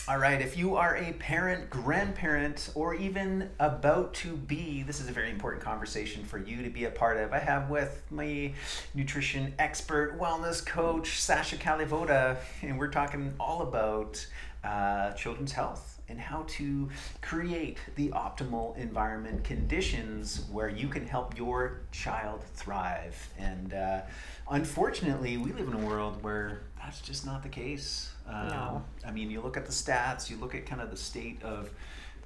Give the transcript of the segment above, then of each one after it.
All right, if you are a parent, grandparent, or even about to be, this is a very important conversation for you to be a part of. I have with my nutrition expert, wellness coach, Sascha Kalivoda, and we're talking all about children's health and how to create the optimal environment conditions where you can help your child thrive. And unfortunately, we live in a world where that's just not the case. No. I mean, you look at the stats, you look at kind of the state of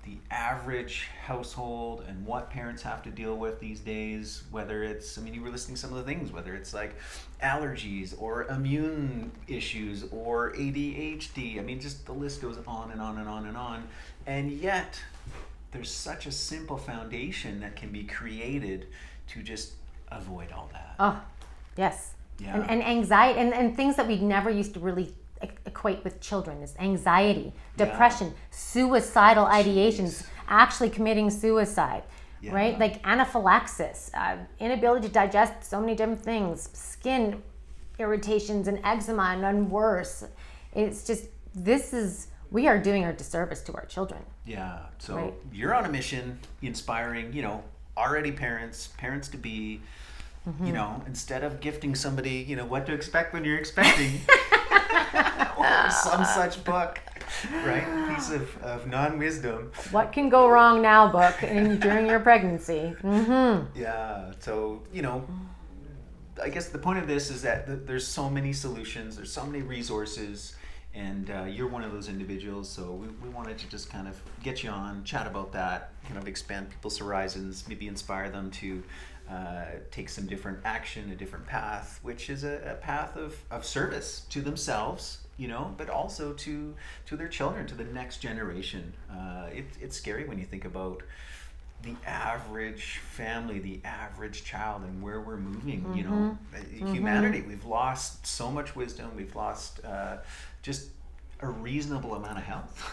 the average household and what parents have to deal with these days, whether it's, I mean, you were listing some of the things, whether it's like allergies or immune issues or ADHD. I mean, just the list goes on and on and on and on. And yet, there's such a simple foundation that can be created to just avoid all that. Oh, yes. Yeah. And anxiety and things that we never used to really equate with children is anxiety, depression, suicidal ideations, actually committing suicide, right? Like anaphylaxis, inability to digest so many different things, skin irritations and eczema and worse. It's just, we are doing our disservice to our children. Yeah. So right? You're on a mission inspiring, already parents to be, instead of gifting somebody, what to expect when you're expecting. Or some such book, right? Piece of non-wisdom. What can go wrong now book during your pregnancy. Mm-hmm. Yeah. So, I guess the point of this is that there's so many solutions, there's so many resources, and you're one of those individuals. So we wanted to just kind of get you on, chat about that, kind of expand people's horizons, maybe inspire them to take some different action, a different path, which is a path of service to themselves, but also to their children, to the next generation. It's scary when you think about the average family, the average child, and where we're moving. Humanity. We've lost so much wisdom. We've lost just a reasonable amount of health.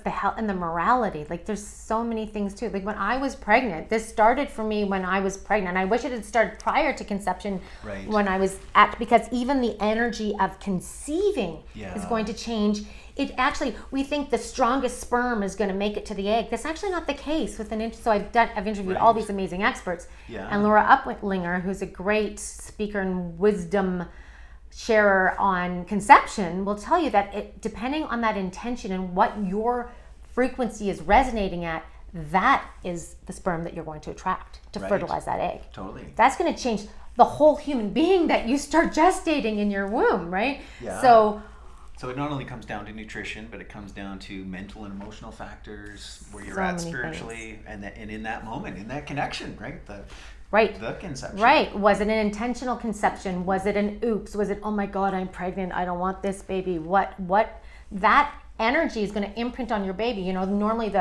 The health and the morality. Like there's so many things too. Like when I was pregnant, this started for me when I was pregnant. I wish it had started prior to conception, right. When I was because even the energy of conceiving is going to change. It actually, we think the strongest sperm is going to make it to the egg. That's actually not the case with so I've interviewed all these amazing experts. And Laura Uplinger, who's a great speaker and wisdom sharer on conception, will tell you that depending on that intention and what your frequency is resonating at, that is the sperm that you're going to attract to fertilize that egg. Totally. That's going to change the whole human being that you start gestating in your womb, right? Yeah. So it not only comes down to nutrition, but it comes down to mental and emotional factors, where you're at spiritually, and in that moment, in that connection, right? The conception. Right. Was it an intentional conception? Was it an oops? Was it, oh my God, I'm pregnant, I don't want this baby? What that energy is going to imprint on your baby. Normally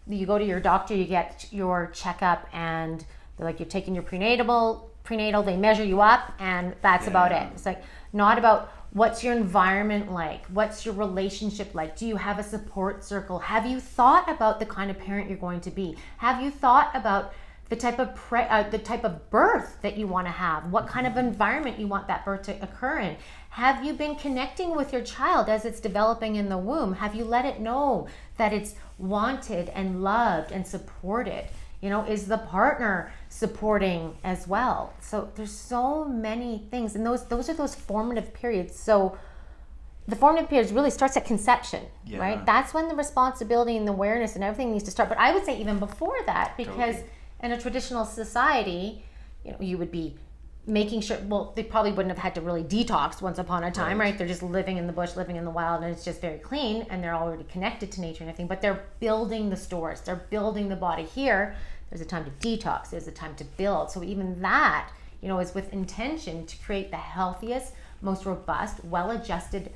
you go to your doctor, you get your checkup, and they're like, you're taking your prenatal, they measure you up, and that's about it. It's like not about what's your environment like, what's your relationship like, do you have a support circle, have you thought about the kind of parent you're going to be, have you thought about the type of birth that you want to have, what kind of environment you want that birth to occur in. Have you been connecting with your child as it's developing in the womb? Have you let it know that it's wanted and loved and supported? Is the partner supporting as well? So there's so many things, and those are those formative periods. So the formative period really starts at conception, right? That's when the responsibility and the awareness and everything needs to start. But I would say even before that, because in a traditional society, you would be making sure, they probably wouldn't have had to really detox once upon a time, right? They're just living in the bush, living in the wild, and it's just very clean, and they're already connected to nature and everything, but they're building the stores, they're building the body. Here, there's a time to detox, there's a time to build. So even that, is with intention to create the healthiest, most robust, well-adjusted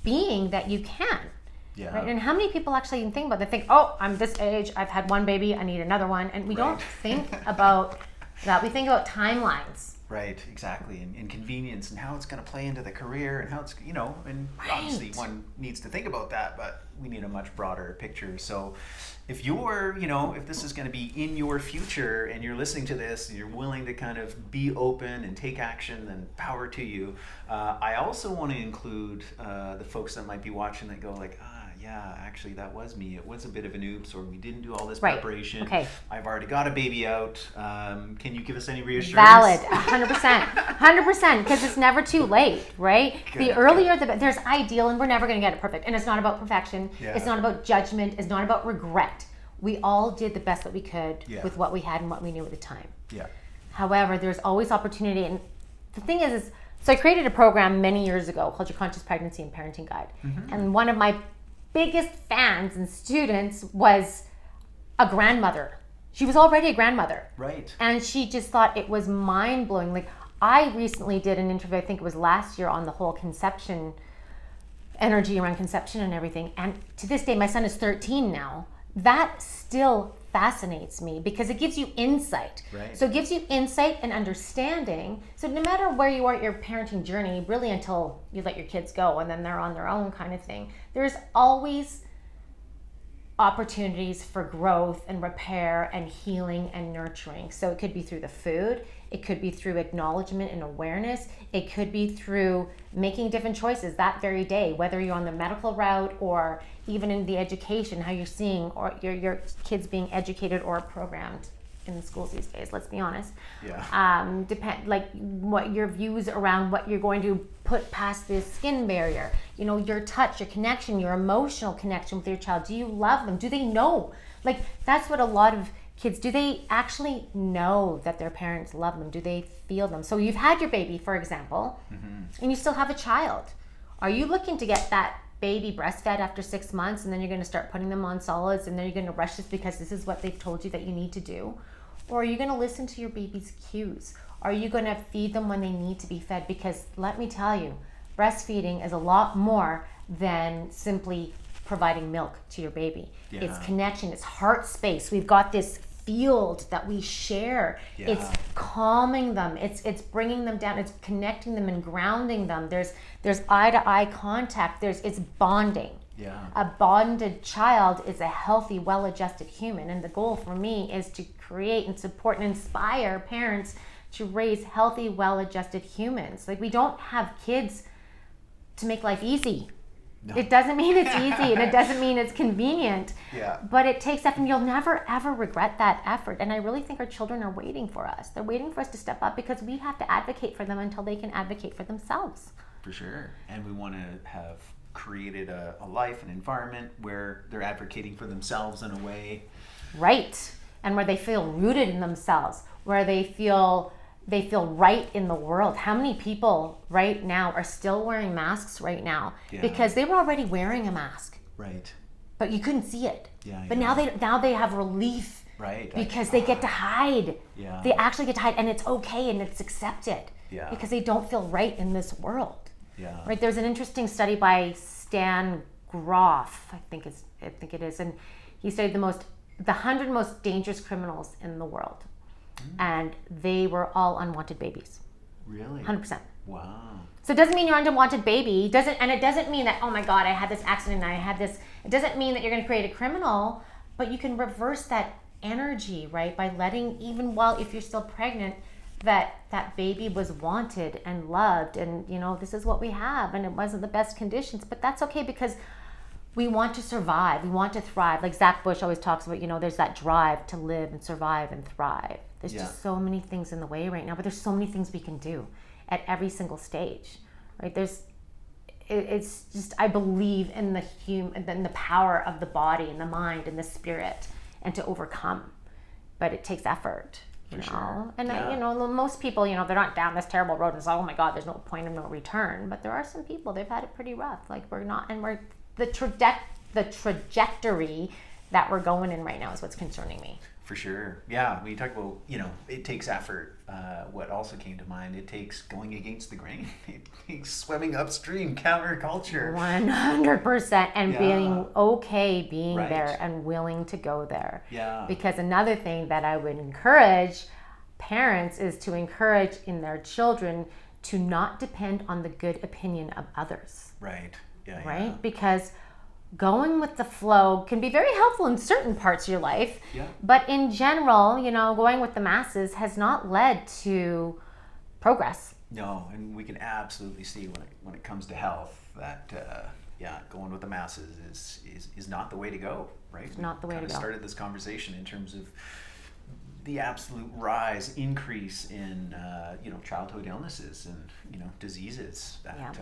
being that you can. Yeah. Right? And how many people actually even think about that? They think, oh, I'm this age, I've had one baby, I need another one. And we don't think about that. We think about timelines. Right, exactly. And convenience and how it's going to play into the career and how it's, and obviously one needs to think about that, but we need a much broader picture. So if if this is going to be in your future and you're listening to this and you're willing to kind of be open and take action, then power to you. I also want to include the folks that might be watching that go like, actually that was me. It was a bit of an oops, or we didn't do all this Right. preparation. Okay. I've already got a baby out. Can you give us any reassurance? Valid, 100%, 100%, because it's never too late, right? The earlier, there's ideal, and we're never going to get it perfect. And it's not about perfection. Yeah. It's not about judgment. It's not about regret. We all did the best that we could with what we had and what we knew at the time. Yeah. However, there's always opportunity. And the thing is so I created a program many years ago called Your Conscious Pregnancy and Parenting Guide. Mm-hmm. And one of my biggest fans and students was a grandmother. She was already a grandmother. Right. And she just thought it was mind-blowing. Like, I recently did an interview, I think it was last year, on the whole conception, energy around conception and everything. And to this day, my son is 13 now. That still fascinates me because it gives you insight. Right. So it gives you insight and understanding. So no matter where you are at your parenting journey, really until you let your kids go and then they're on their own kind of thing, there's always opportunities for growth and repair and healing and nurturing. So it could be through the food, it could be through acknowledgement and awareness, it could be through making different choices that very day, whether you're on the medical route or even in the education, how you're seeing or your kids being educated or programmed in the schools these days, let's be honest. Yeah. Depend, like, what your views around what you're going to put past this skin barrier, you know, your touch, your connection, your emotional connection with your child. Do you love them? Do they know? Like, that's what a lot of kids, do they actually know that their parents love them? Do they feel them? So you've had your baby, for example, and you still have a child. Are you looking to get that baby breastfed after 6 months, and then you're going to start putting them on solids, and then you're going to rush this because this is what they've told you that you need to do? Or are you going to listen to your baby's cues? Are you going to feed them when they need to be fed? Because let me tell you, breastfeeding is a lot more than simply providing milk to your baby. Yeah. It's connection, it's heart space. We've got this field that we share. Yeah. It's calming them, it's bringing them down, it's connecting them and grounding them. There's eye-to-eye contact, it's bonding. Yeah. A bonded child is a healthy, well-adjusted human, and the goal for me is to create and support and inspire parents to raise healthy, well-adjusted humans. Like, we don't have kids to make life easy. No. It doesn't mean it's easy, and it doesn't mean it's convenient. Yeah. But it takes effort, and you'll never ever regret that effort. And I really think our children are waiting for us. They're waiting for us to step up because we have to advocate for them until they can advocate for themselves. For sure. And we want to have created a life, an environment where they're advocating for themselves in a way. Right. And where they feel rooted in themselves, where they feel right in the world. How many people right now are still wearing masks right now? Yeah. Because they were already wearing a mask, Right. but you couldn't see it. Yeah. But now they have relief. Right. Because they get to hide. Yeah. They actually get to hide, and it's okay and it's accepted. Yeah. Because they don't feel right in this world. Yeah. Right. There's an interesting study by Stan Groff, I think it is, and he studied the 100 most dangerous criminals in the world, and they were all unwanted babies. Really? 100%. Wow. So it doesn't mean you're an unwanted baby. It doesn't mean that, oh my God, I had this accident and I had this. It doesn't mean that you're going to create a criminal, but you can reverse that energy, right, by letting, even while, if you're still pregnant, that baby was wanted and loved, and, you know, this is what we have, and it wasn't the best conditions, but that's okay because we want to survive, we want to thrive. Like Zach Bush always talks about, you know, there's that drive to live and survive and thrive. There's just so many things in the way right now, but there's so many things we can do at every single stage, right? It's just, I believe in the power of the body and the mind and the spirit, and to overcome, but it takes effort. You know, sure. And Yeah. most people, you know, they're not down this terrible road and say, oh my God, there's no point of no return. But there are some people, they've had it pretty rough. Like, we're the trajectory that we're going in right now is what's concerning me. For sure. Yeah. When you talk about, you know, it takes effort. What also came to mind, it takes going against the grain. It takes swimming upstream, counterculture. 100%. And being okay being Right. there and willing to go there. Yeah. Because another thing that I would encourage parents is to encourage in their children to not depend on the good opinion of others. Right. Yeah. Right? Yeah. Because going with the flow can be very helpful in certain parts of your life. Yeah. But in general, you know, going with the masses has not led to progress. No, and we can absolutely see when it comes to health that going with the masses is not the way to go, right? It's not the way to go. Started this conversation in terms of the absolute increase in childhood illnesses and diseases that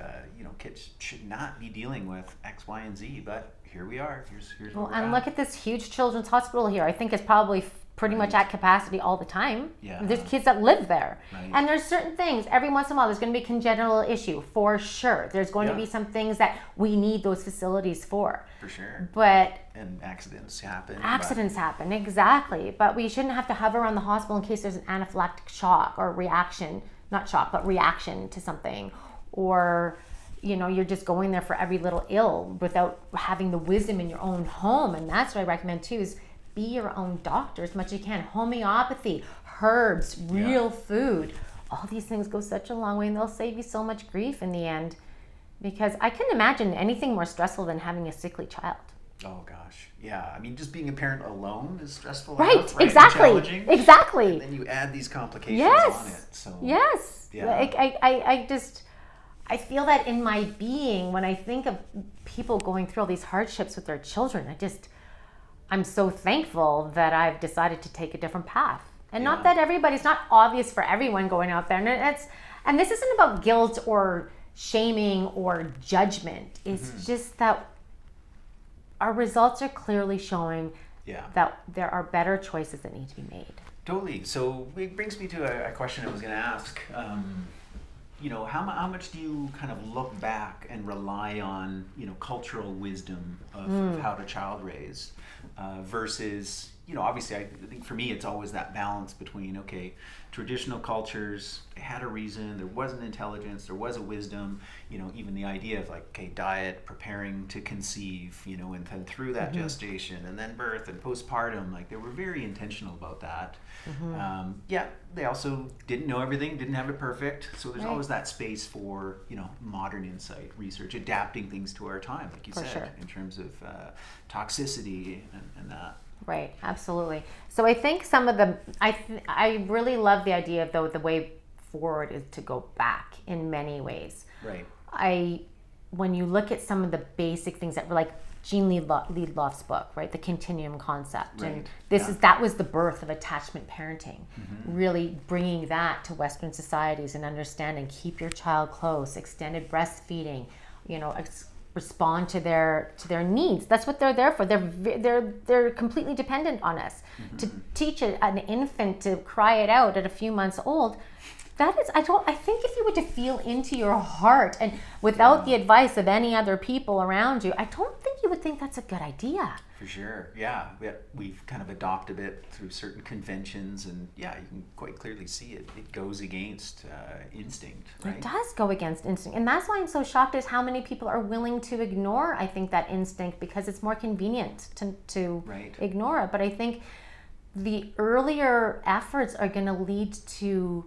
kids should not be dealing with X, Y, and Z, but here we are. Here's Well, where we're and at. look at this huge children's hospital here. I think it's probably pretty much at capacity all the time. Yeah. There's kids that live there. Right. And there's certain things, every once in a while, there's going to be a congenital issue, for sure. There's going to be some things that we need those facilities for. For sure. But And accidents happen. accidents happen, exactly. But we shouldn't have to hover around the hospital in case there's an anaphylactic shock or reaction, not shock, but reaction to something. Or, you're just going there for every little ill without having the wisdom in your own home. And that's what I recommend too, is be your own doctor as much as you can. Homeopathy, herbs, real food. All these things go such a long way, and they'll save you so much grief in the end. Because I couldn't imagine anything more stressful than having a sickly child. Oh gosh, yeah. I mean, just being a parent alone is stressful. Right, enough, right? exactly, And challenging. exactly. And then you add these complications Yes, on it. So yes. Yeah. I feel that in my being when I think of people going through all these hardships with their children. I'm so thankful that I've decided to take a different path. And not that it's not obvious for everyone going out there. And this isn't about guilt or shaming or judgment. It's just that our results are clearly showing that there are better choices that need to be made. Totally. So it brings me to a question I was going to ask. How much do you kind of look back and rely on, cultural wisdom of how to child raise versus, obviously I think for me it's always that balance between, traditional cultures, they had a reason, there was an intelligence, there was a wisdom, even the idea of diet, preparing to conceive, and then through that gestation and then birth and postpartum, they were very intentional about that. They also didn't know everything, didn't have it perfect, so there's always that space for modern insight, research, adapting things to our time, like you said, in terms of toxicity and that. Right, absolutely. So I think I really love the idea of the way forward is to go back in many ways. Right. When you look at some of the basic things that were like Jean Liedloff's book, right, the continuum concept, right. and that was the birth of attachment parenting, really bringing that to Western societies and understanding, keep your child close, extended breastfeeding, respond to their needs. That's what they're there for. They're completely dependent on us to teach an infant to cry it out at a few months old. That is, I think if you were to feel into your heart and without the advice of any other people around you, I don't think you would think that's a good idea. For sure, yeah. We've kind of adopted it through certain conventions, and you can quite clearly see it. It goes against instinct, right? It does go against instinct, and that's why I'm so shocked is how many people are willing to ignore, I think, that instinct, because it's more convenient to ignore it. But I think the earlier efforts are going to lead to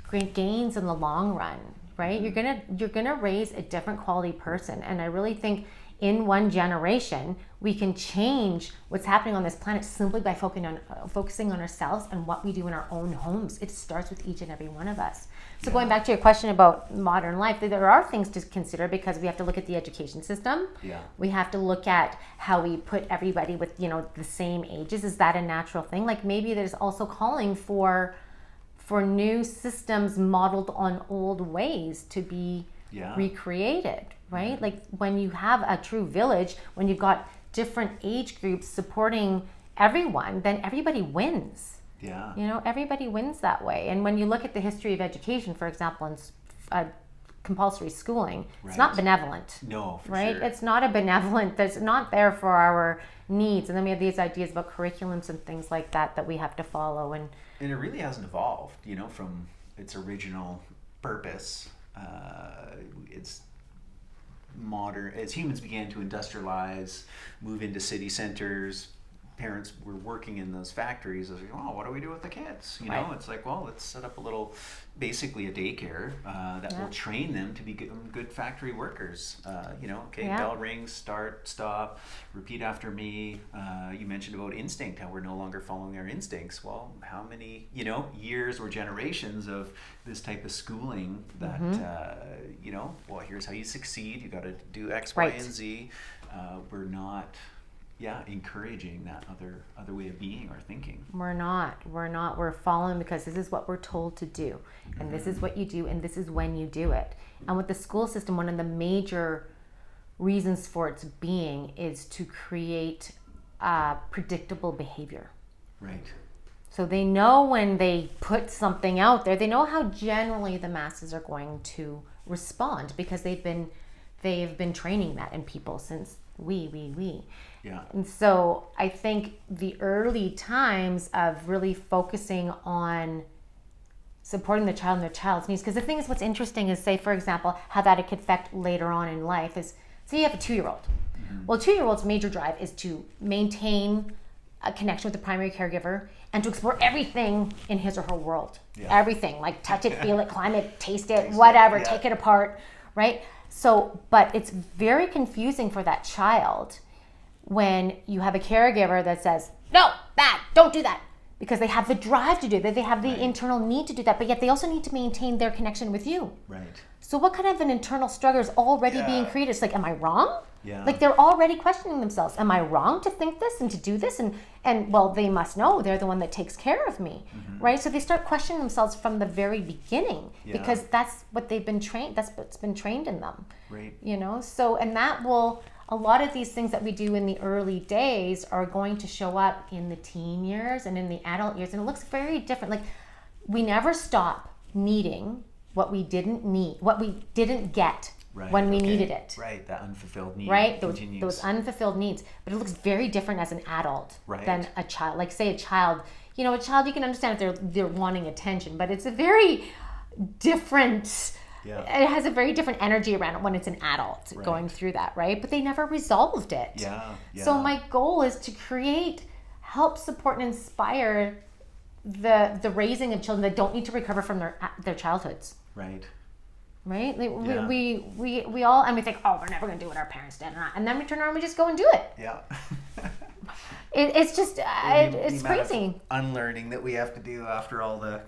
great gains in the long run, right? You're gonna raise a different quality person, and I really think in one generation we can change what's happening on this planet simply by focusing on ourselves and what we do in our own homes. It starts with each and every one of us. So going back to your question about modern life, there are things to consider, because we have to look at the education system. We have to look at how we put everybody with the same ages. Is that a natural thing? Maybe there's also calling for new systems modeled on old ways to be recreated, right? When you have a true village, when you've got different age groups supporting everyone, then everybody wins. Everybody wins that way. And when you look at the history of education, for example, in compulsory schooling, it's not benevolent. No, for right? sure. It's not a benevolent, that's not there for our needs. And then we have these ideas about curriculums and things like that we have to follow. And it really hasn't evolved, from its original purpose. It's modern. As humans began to industrialize, move into city centers, parents were working in those factories, it's like, oh, what do we do with the kids? You know, Right. it's like, well, let's set up a little, basically a daycare that will train them to be good factory workers. You know, okay, Yeah. bell rings, start, stop, repeat after me. You mentioned about instinct, how we're no longer following our instincts. Well, how many, you know, years or generations of this type of schooling that, you know, well, here's how you succeed. You got to do X, Y, Right. and Z. We're not, encouraging that other way of being or thinking. We're following because this is what we're told to do, and this is what you do, and this is when you do it. And with the school system, one of the major reasons for its being is to create predictable behavior. Right. So they know when they put something out there, they know how generally the masses are going to respond because they've been training that in people since we. Yeah. And so I think the early times of really focusing on supporting the child and their child's needs, because the thing is, what's interesting is, say, for example, how that could affect later on in life is, say you have a 2-year-old. Well, a 2-year-old's major drive is to maintain a connection with the primary caregiver and to explore everything in his or her world. Yeah. Everything, like touch it, feel it, climb it, taste it, Taste it, whatever, yeah. take it apart, right? So, but it's very confusing for that child when you have a caregiver that says, no, bad, don't do that. Because they have the drive to do that. They have the internal need to do that, but yet they also need to maintain their connection with you. Right. So what kind of an internal struggle is already being created? It's like, am I wrong? Yeah. Like they're already questioning themselves. Am I wrong to think this and to do this? And well, they must know they're the one that takes care of me, right? So they start questioning themselves from the very beginning because that's what they've been trained. That's what's been trained in them. Right. You know. So and that will. A lot of these things that we do in the early days are going to show up in the teen years and in the adult years, and it looks very different. Like we never stop needing what we didn't need, what we didn't get when we needed it. Right, that unfulfilled need. Right, continues. those unfulfilled needs. But it looks very different as an adult Right. than a child. Like say a child, you know, a child you can understand if they're wanting attention, but it's a very different. Yeah. It has a very different energy around it when it's an adult going through that, right? But they never resolved it. Yeah. So my goal is to help support and inspire the raising of children that don't need to recover from their childhoods. Right. Right? Like, Yeah. we all, and we think, oh, we're never going to do what our parents did. And then we turn around and we just go and do it. Yeah. It's just, it's The amount of crazy. unlearning that we have to do after all the.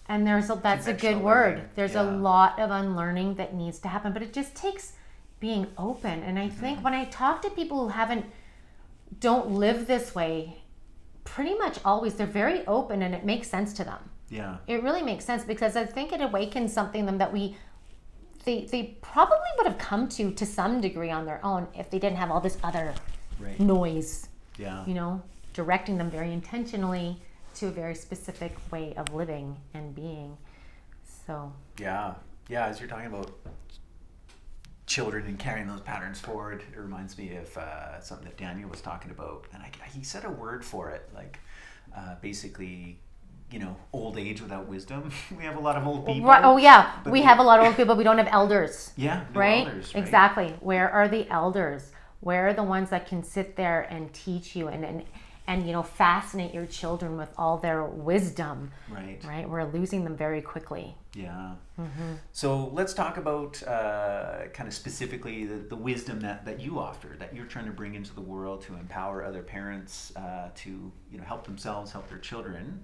And that's a good Conventional word. learning. There's Yeah. a lot of unlearning that needs to happen, but it just takes being open. And I think when I talk to people who don't live this way, pretty much always they're very open and it makes sense to them. Yeah. It really makes sense because I think it awakens something in them that they probably would have come to some degree on their own if they didn't have all this other Right. noise, Yeah. you know, directing them very intentionally to a very specific way of living and being. So Yeah. Yeah. As you're talking about children and carrying those patterns forward, it reminds me of something that Daniel was talking about, and he said a word for it, like basically, you know, old age without wisdom. We have a lot of old people. right, oh yeah, but we have a lot of old people, we don't have elders. Yeah. No Right? elders, right? Exactly. Where are the elders? Where are the ones that can sit there and teach you and you know, fascinate your children with all their wisdom? Right. Right? We're losing them very quickly. Yeah. So let's talk about kind of specifically the wisdom that you offer, that you're trying to bring into the world to empower other parents to, you know, help themselves, help their children.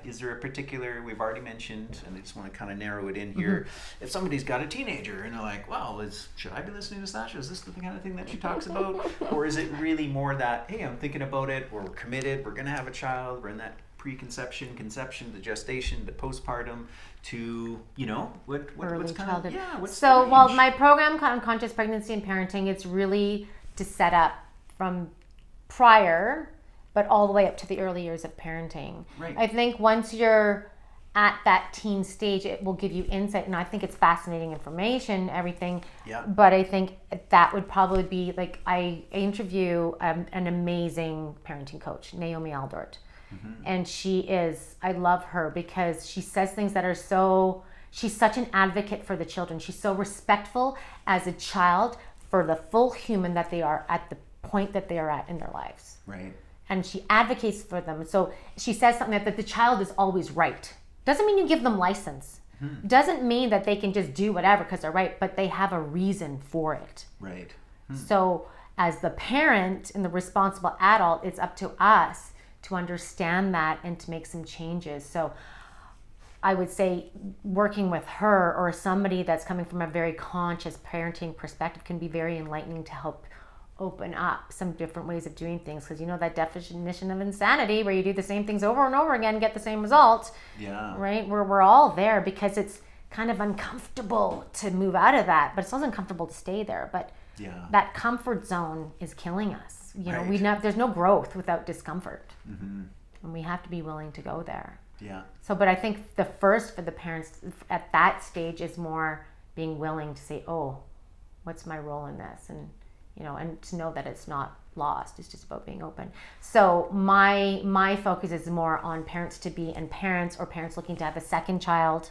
Is there a particular, we've already mentioned, and I just want to kind of narrow it in here, if somebody's got a teenager and they're like, well, should I be listening to Sascha? Is this the kind of thing that she talks about? Or is it really more that, hey, I'm thinking about it, we're committed, we're going to have a child, we're in that preconception, conception, the gestation, the postpartum, to, you know, what's Early kind childhood. of, what's So, the well, range? my program, Conscious Pregnancy and Parenting, it's really to set up from prior, but all the way up to the early years of parenting. Right. I think once you're at that teen stage, it will give you insight, and I think it's fascinating information, everything. Yeah. But I think that would probably be, like, I interview an amazing parenting coach, Naomi Aldort. And I love her because she says things that are she's such an advocate for the children. She's so respectful as a child for the full human that they are at the point that they are at in their lives. Right. and she advocates for them. So she says something that the child is always right. Doesn't mean you give them license. Doesn't mean that they can just do whatever because they're right, but they have a reason for it. Right. So as the parent and the responsible adult, it's up to us to understand that and to make some changes. So I would say working with her or somebody that's coming from a very conscious parenting perspective can be very enlightening to help open up some different ways of doing things, because that definition of insanity where you do the same things over and over again and get the same result. Yeah. Right? We're all there because it's kind of uncomfortable to move out of that, but it's also uncomfortable to stay there. But that comfort zone is killing us. There's no growth without discomfort. And we have to be willing to go there. Yeah. So, but I think the first for the parents at that stage is more being willing to say, oh, what's my role in this? And to know that it's not lost. It's just about being open. So my focus is more on parents or parents looking to have a second child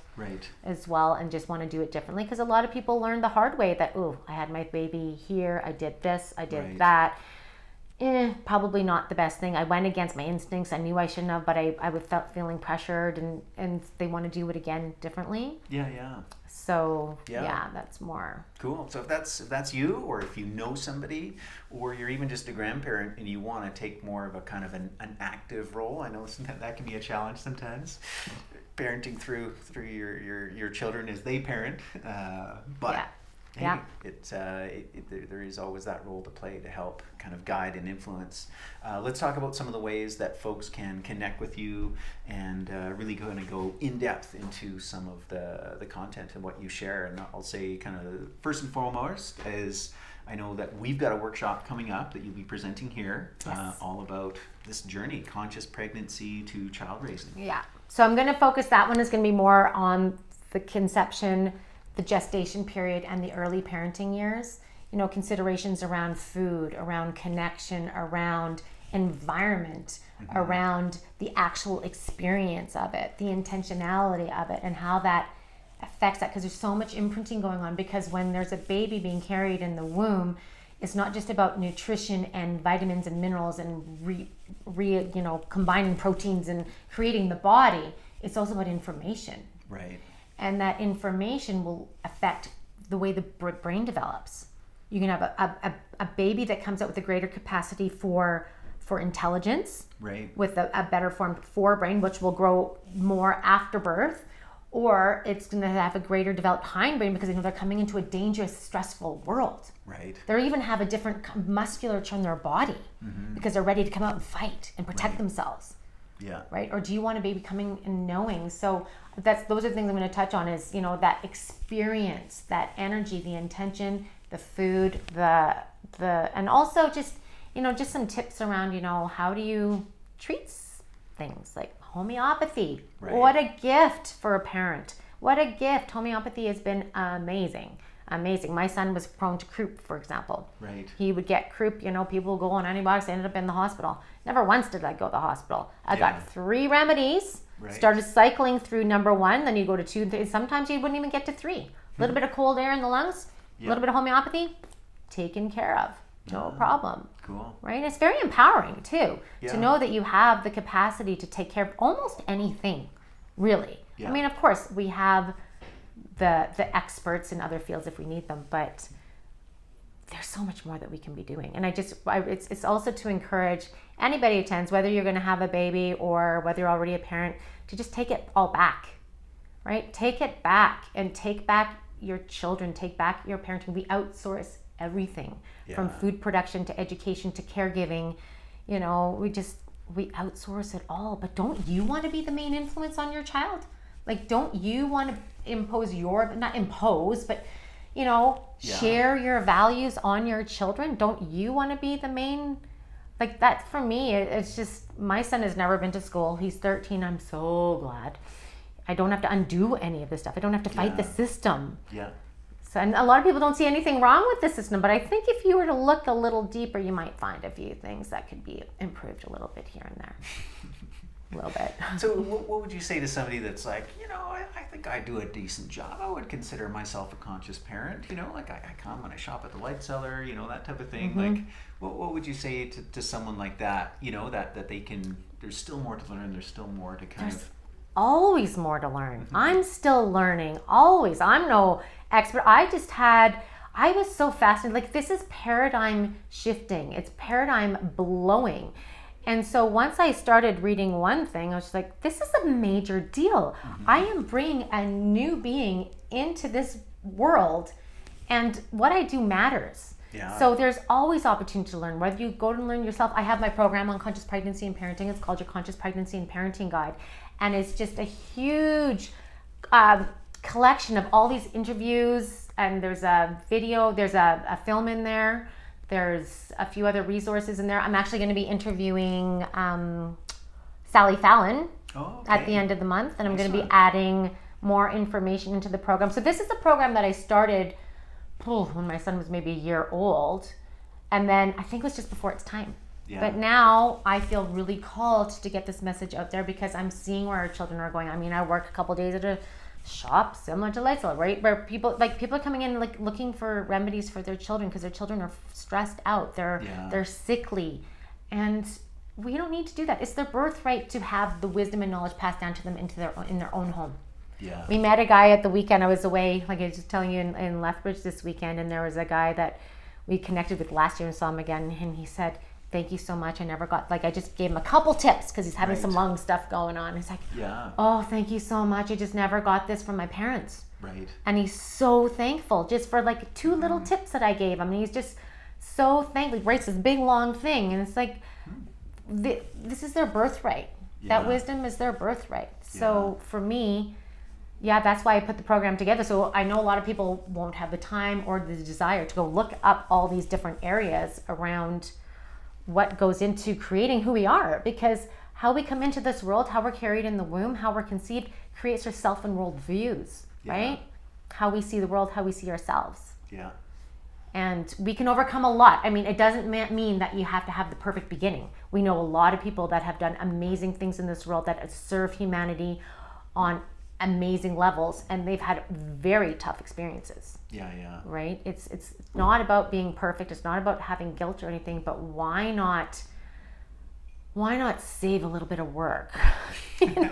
as well, and just want to do it differently, because a lot of people learn the hard way that, I had my baby here, I did this, I did that. Probably not the best thing. I went against my instincts. I knew I shouldn't have, but I felt feeling pressured, and they want to do it again differently. Yeah. So that's more cool. So if that's you, or if you know somebody, or you're even just a grandparent and you want to take more of a kind of an active role, I know that can be a challenge sometimes, parenting through your children as they parent, but hey, there is always that role to play to help kind of guide and influence. Let's talk about some of the ways that folks can connect with you and really going to go in depth into some of the content and what you share. And I'll say kind of first and foremost is, I know that we've got a workshop coming up that you'll be presenting here, all about this journey, conscious pregnancy to child raising. Yeah. So I'm going to focus, that one is going to be more on the conception, the gestation period, and the early parenting years. Considerations around food, around connection, around environment, around the actual experience of it, the intentionality of it, and how that affects that, because there's so much imprinting going on. Because when there's a baby being carried in the womb, it's not just about nutrition and vitamins and minerals and combining proteins and creating the body. It's also about information. Right. And that information will affect the way the brain develops. You can have a baby that comes out with a greater capacity for intelligence, with a better formed forebrain, which will grow more after birth, or it's going to have a greater developed hindbrain because they're coming into a dangerous, stressful world. Right. They even have a different musculature in their body because they're ready to come out and fight and protect themselves. Yeah. Right? Or do you want a baby coming and knowing? So those are the things I'm going to touch on, is that experience, that energy, the intention, the food, the and also just some tips around how do you treat things like homeopathy. What a gift for a parent. What a gift. Homeopathy has been amazing. My son was prone to croup, for example. He would get croup, people go on antibiotics, they ended up in the hospital. Never once did I go to the hospital. I got 3 remedies, started cycling through number 1, then you go to 2, 3. Sometimes you wouldn't even get to 3. A little bit of cold air in the lungs, a little bit of homeopathy, taken care of. No problem. Cool. Right? It's very empowering too, to know that you have the capacity to take care of almost anything, really. I mean, of course, we have the experts in other fields if we need them, but there's so much more that we can be doing. And it's also to encourage anybody who attends, whether you're going to have a baby or whether you're already a parent, to just take it all back, right? Take it back and take back your children, take back your parenting. We outsource everything from food production to education to caregiving. We outsource it all. But don't you want to be the main influence on your child? Like, don't you want to impose not impose, but share your values on your children? Don't you want to be the main? Like, that for me, it's just, my son has never been to school. He's 13. I'm so glad. I don't have to undo any of this stuff. I don't have to fight the system. So, and a lot of people don't see anything wrong with the system, but I think if you were to look a little deeper, you might find a few things that could be improved a little bit here and there. a little bit. So what would you say to somebody that's like, I think I do a decent job. I would consider myself a conscious parent. Like I come and I shop at the light cellar, that type of thing. Like, what would you say to someone like that, that they can, there's still more to learn, there's still more to kind of... Always more to learn. I'm still learning, always. I'm no expert. I was so fascinated. Like, this is paradigm shifting. It's paradigm blowing. And so once I started reading one thing, I was just like, this is a major deal. I am bringing a new being into this world, and what I do matters. Yeah. So there's always opportunity to learn, whether you go to learn yourself. I have my program on conscious pregnancy and parenting. It's called your Conscious Pregnancy and Parenting Guide. And it's just a huge collection of all these interviews. And there's a video, there's a film in there. There's a few other resources in there. I'm actually going to be interviewing Sally Fallon at the end of the month. And I'm going to be adding more information into the program. So this is a program that I started when my son was maybe a year old. And then I think it was just before its time. Yeah. But now I feel really called to get this message out there because I'm seeing where our children are going. I mean, I work a couple days at a shop similar to Lightsville, right? Where people are coming in like looking for remedies for their children because their children are stressed out. They're sickly. And we don't need to do that. It's their birthright to have the wisdom and knowledge passed down to them in their own home. Yeah. We met a guy at the weekend. I was away, like I was just telling you, in Lethbridge this weekend, and there was a guy that we connected with last year and saw him again, and he said, thank you so much. I just gave him a couple tips because he's having some lung stuff going on. He's like, oh, thank you so much. I just never got this from my parents. Right. And he's so thankful just for like 2 little tips that I gave him. And he's just so thankful. He writes this big long thing. And it's like, this is their birthright. Yeah. That wisdom is their birthright. So for me, that's why I put the program together. So I know a lot of people won't have the time or the desire to go look up all these different areas around what goes into creating who we are, because how we come into this world, how we're carried in the womb, how we're conceived, creates our self and world views, right? How we see the world, how we see ourselves. Yeah. And we can overcome a lot. I mean, it doesn't mean that you have to have the perfect beginning. We know a lot of people that have done amazing things in this world that serve humanity on amazing levels, and they've had very tough experiences. Right? It's not about being perfect. It's not about having guilt or anything, but why not save a little bit of work? For sure.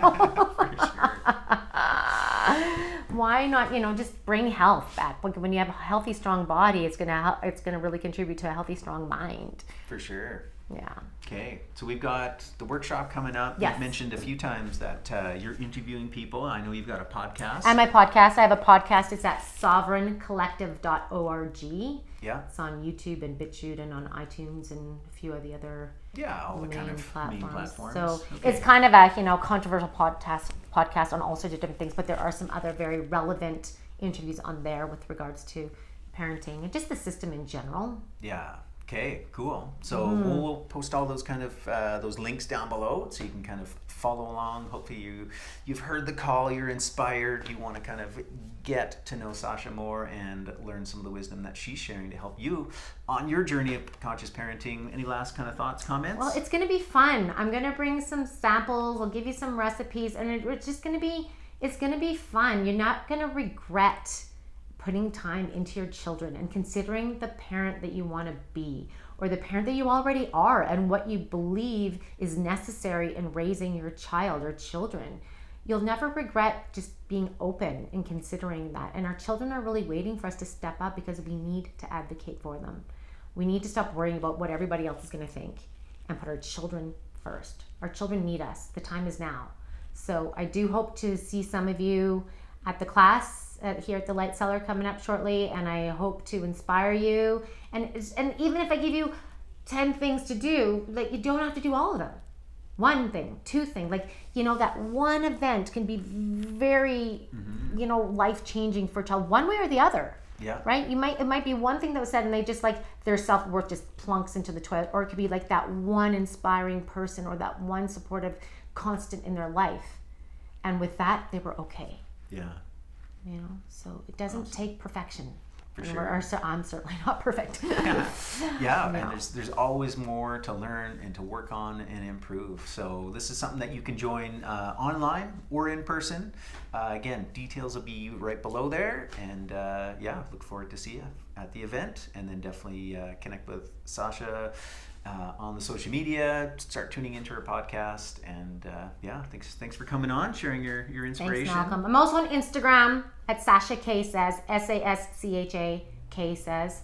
Why not, just bring health back? When you have a healthy, strong body, it's gonna really contribute to a healthy, strong mind. For sure. Yeah. Okay, so we've got the workshop coming up. Yes. You've mentioned a few times that you're interviewing people. I know you've got a podcast. And my podcast, I have a podcast. It's at sovereigncollective.org. Yeah. It's on YouTube and BitChute and on iTunes and a few of the other all the kind of main platforms. So it's kind of a controversial podcast on all sorts of different things, but there are some other very relevant interviews on there with regards to parenting and just the system in general. Yeah. Okay, cool. So we'll post all those kind of those links down below so you can kind of follow along. Hopefully you've heard the call, you're inspired, you want to kind of get to know Sascha more and learn some of the wisdom that she's sharing to help you on your journey of conscious parenting. Any last kind of thoughts, comments? Well, it's going to be fun. I'm going to bring some samples. I'll give you some recipes, and it's just going to be fun. You're not going to regret putting time into your children and considering the parent that you want to be, or the parent that you already are, and what you believe is necessary in raising your child or children. You'll never regret just being open and considering that. And our children are really waiting for us to step up because we need to advocate for them. We need to stop worrying about what everybody else is going to think and put our children first. Our children need us. The time is now. So I do hope to see some of you at the class here at the Light Cellar coming up shortly, and I hope to inspire you. And even if I give you 10 things to do, like, you don't have to do all of them. 1 thing, 2 things, that one event can be very, life-changing for a child, one way or the other. Yeah. Right? It might be one thing that was said and they just their self-worth just plunks into the toilet, or it could be like that one inspiring person or that one supportive constant in their life. And with that, they were okay. Yeah. So it doesn't take perfection. For And sure. I'm certainly not perfect. Yeah, No. and there's always more to learn and to work on and improve. So this is something that you can join online or in person. Again, details will be right below there, and yeah, look forward to see you at the event, and then definitely connect with Sascha on the social media. Start tuning into her podcast, and yeah, thanks for coming on, sharing your inspiration. Thanks, Malcolm. I'm also on Instagram at Sascha K Says, Sascha K Says,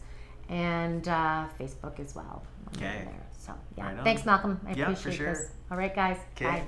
and Facebook as well. I'm Okay. over there. So yeah, Right on. thanks, Malcolm. I Yeah, for appreciate sure. this. All right, guys. Okay. Bye.